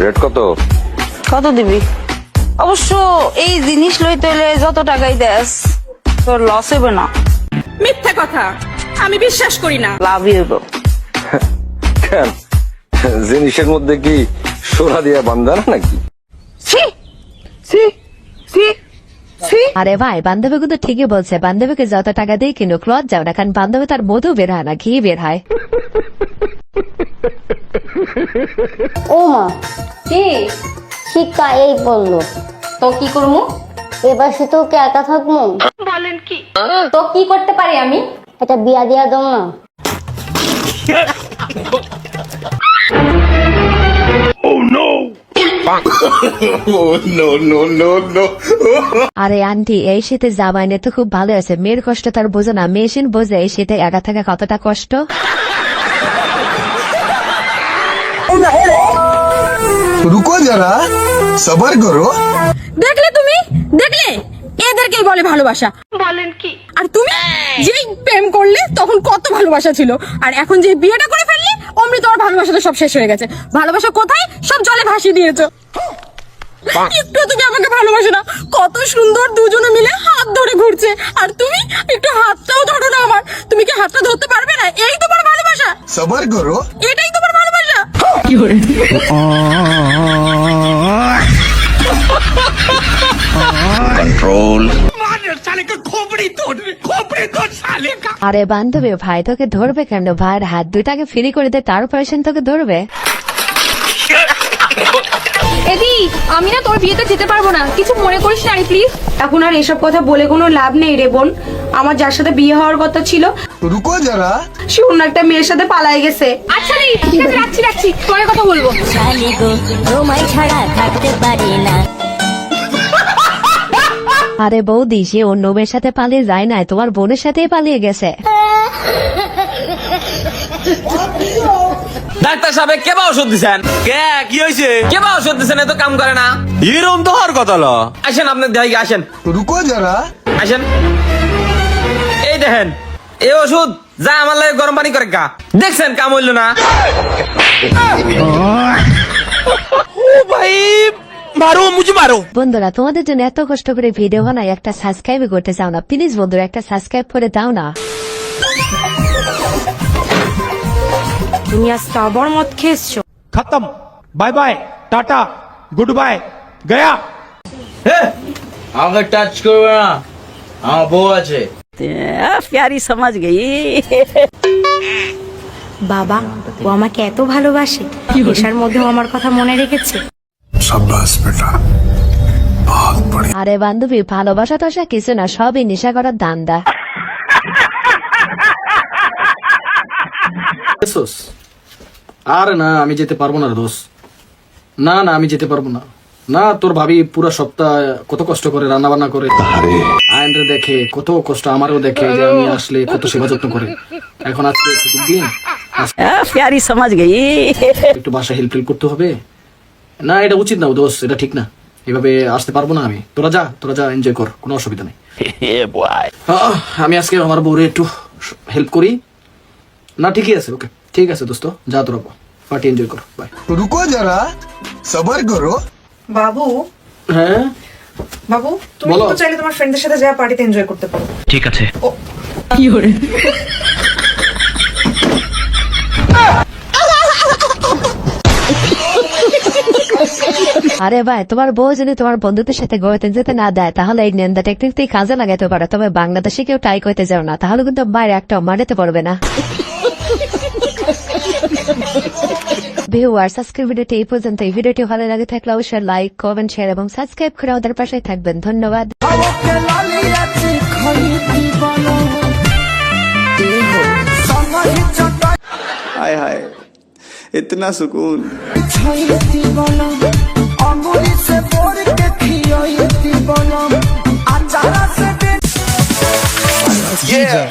Rate কত? কত দিবি? অবশ্য এই জিনিস লইতে হলে যত টাকাই দেস তোর লস হবে না। মিথ্যা কথা, আমি বিশ্বাস করি না। লাভই হইব। কেন, জিনিসের মধ্যে কি সোনা দিয়া বান্ধা না নাকি? ছি ছি ছি ছি। আরে ভাই, বান্ধবী কিন্তু ঠিকই বলছে। বান্ধবীকে যত টাকা দিয়ে কিনুক লজ্জা না, কারণ বান্ধবী তার মধু বের হয় না, ঘি বের হয়। ও মা, কি শিক্ষা এই বললো, তো কি করবো? এবার শুধু ওকে একা থাকবো। তো কি করতে পারি আমি? এটা বিয়া দিয়া দাও না। আরে আন্টি, এই শীতে জামাই নিয়ে তো খুব ভালো আছে। মেয়ের কষ্ট তার বোঝে না, মেশিন বোঝে এই শীতে একা থাকা কতটা কষ্ট। रुको जरा सबर करो। দেখলে তুমি, দেখলে এদেরকেই বলে ভালোবাসা। বলেন কি? আর তুমি যেই প্রেম করলে তখন কত ভালোবাসা ছিল, আর এখন যে বিয়েটা করে ফেললে অমনি তোমার ভালোবাসাটা সব শেষ হয়ে গেছে। ভালোবাসা কোথায়? সব জলে ভাসিয়ে দিয়েছো। একটু তুমি আমাকে ভালোবাসো না। কত সুন্দর দুজনে মিলে হাত ধরে ঘুরছে, আর তুমি একটু হাতটাও ধরো না আমার। তুমি কি হাতটা ধরতে পারবে না? এই তোমার ভালোবাসা? सबर करो। এটাই তোমার ভালোবাসা? আরে বান্ধবী, ভাই তোকে ধরবে কেন? ভাইয়ের হাত দুইটাকে ফ্রি করে দে, তারপর সে তোকে ধরবে। এদি, আমি না তোর বিয়েতে যেতে পারবো না, কিছু মনে করিস না রে প্লিজ। এখন আর এসব কথা বলে কোনো লাভ নেই রে বোন। আমার যার সাথে বিয়ে হওয়ার কথা ছিল रुको जरा সে অন্য একটা মেয়ের সাথে পালাই গেছে। আচ্ছা রে, ঠিক আছে, রাখছি, পরে কথা বলবো। আরে বৌদি, সে অন্য মেয়ের সাথে পালিয়ে যায় না, তোমার বোনের সাথেই পালিয়ে গেছে। ডাক্তার সাহেব কেবা ওষুধ দিছেন? কে কি হয়েছে? কেবা ওষুধ দিছেন? এত কাম করে না। এরকম তো হওয়ার কথা ল। আসেন, আপনার দেখাই আসেন, रुको जरा আসেন। এই দেখেন, এই ওষুধ যা আমার লাগে গরম পানি করে গা। দেখছেন কাম হইল না? ও ভাই মারো, মুঝে মারো। বন্ধুরা, তোমাদের জন্য এত কষ্ট করে ভিডিও বানাই, একটা সাবস্ক্রাইব করতে চাও না? প্লিজ বন্ধুরা, একটা সাবস্ক্রাইব করে দাও না। তুমি আজকে আবার মদ খেয়েছো? खत्म, bye bye, tata, goodbye, गया। আমাকে টাচ করবে না, আমার বউ আছে। প্যারি সমাজ গেই। বাবা, ও আমাকে এত ভালোবাসে, নেশার মধ্যেও আমার কথা মনে রেখেছে। शाबाश बेटा, बहुत बढ़िया। আরে বান্ধবী, ভালোবাসা টসা কিছু না, সবই নেশা করার ধান্দা। আরে না, আমি যেতে পারবো না রে দোষ। না না, আমি যেতে পারবো না। না, তোর ভাবি পুরো সপ্তাহ কত কষ্ট করে রান্না বান্না করে, আয়নরে দেখে কত কষ্ট, আমারও দেখে যে আমি আসলে কত সেবা যত্ন করে। এখন আজকে দিন প্যারি সমাজ গেই। একটু বাসা হেল্প করতে হবে না, এটা উচিত না দোষ, এটা ঠিক না। এভাবে আসতে পারবো না আমি। তোরা যা এনজয় কর, কোনো অসুবিধা নেই। আমি আজকে আমার বউরে একটু হেল্প করি না। ঠিকই আছে, ওকে ঠিক আছে দোস্ত, যা তোরা পার্টি এনজয় কর, বাই। रुको जरा सबर करो। বাবু, হ্যাঁ বাবু, তুমি বলো। তো চাইলে তোমার ফ্রেন্ডদের সাথে যা পার্টিতে এনজয় করতে পারো। ঠিক আছে। আরে ভাই, তোমার বউ যদি তোমার বন্ধুদের সাথে গোয়াতে যেতে না দেয়, তাহলে এই নেন্দা টেকনিকটি কাজে লাগাতে পারো। তবে বাংলাদেশে কেউ ট্রাই করতে যাও না, তাহলে কিন্তু বাইরে একটা মারাতে পারবে না। ভিউয়ার্স, আজকের ভিডিওটি এই পর্যন্ত। এই ভিডিওটি ভালো লাগে থাকলে অবশ্যই লাইক, কমেন্ট, শেয়ার এবং সাবস্ক্রাইব করে আমাদের পাশে থাকবেন। ধন্যবাদ। हाय हाय, इतना सुकून। Yeah.